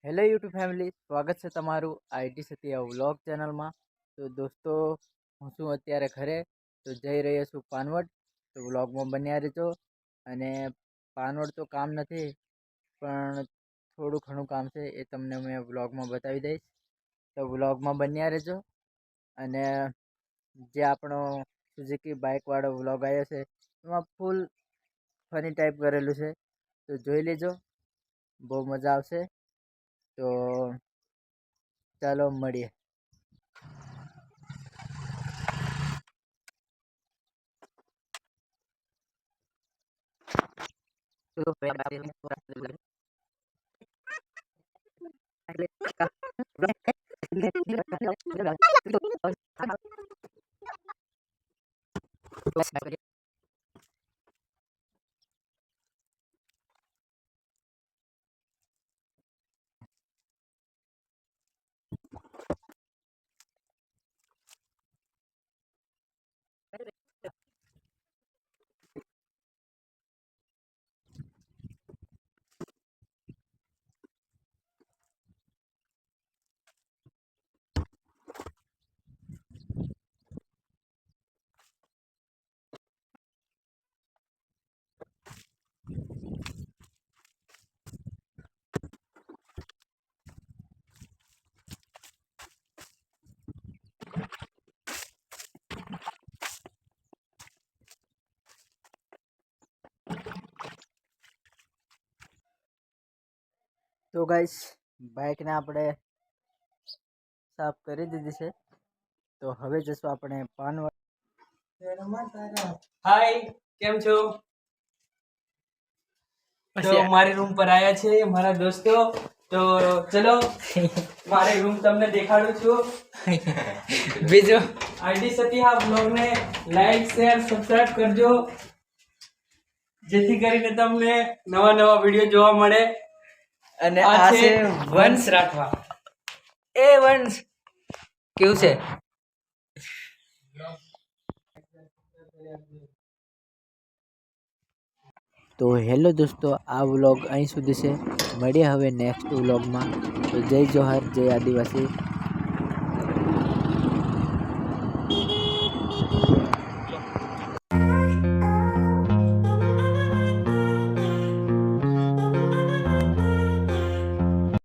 Hello YouTube family, સ્વાગત છે તમારું આઈટી સત્યા વ્લોગ ચેનલમાં। તો દોસ્તો, હું છું અત્યારે ઘરે, તો જઈ રહ્યો છું પાનવડ। તો વ્લોગમાં બન્યા રહેજો। અને પાનવડ તો કામ નથી, પણ થોડું ઘણું કામ છે, એ તમને મેં વ્લોગમાં બતાવી દઈશ। તો વ્લોગમાં બન્યા રહેજો। અને જે આપણો સુઝુકી બાઇકવાળો વ્લોગ આવ્યો છે, એમાં ફૂલ ફની ટાઈપ કરેલું છે, તો જોઈ લેજો, બહુ મજા આવશે। તો ચાલો મળીએ। તો ગાઈસ, બાઇકને આપણે સાફ કરી દીધી છે, તો હવે જશું આપણે પાનવડ। हाय, કેમ છો? તો મારી રૂમ પર આયા છે મારા દોસ્તો। તો ચલો મારી રૂમ તમને દેખાડું છું। બીજો આઈડી સત્યા બ્લોગ ને લાઈક શેર સબસ્ક્રાઇબ કરજો, જેથી કરીને તમને નવા નવા વિડિયો જોવા મળે। અને આ છે વંશ રાઠવા। એ વંશ કેવું છે? તો હેલો દોસ્તો, આ વ્લોગ અહીં સુધી છે, મળીએ હવે નેક્સ્ટ વ્લોગમાં। તો જય જોહાર, જય આદિવાસી।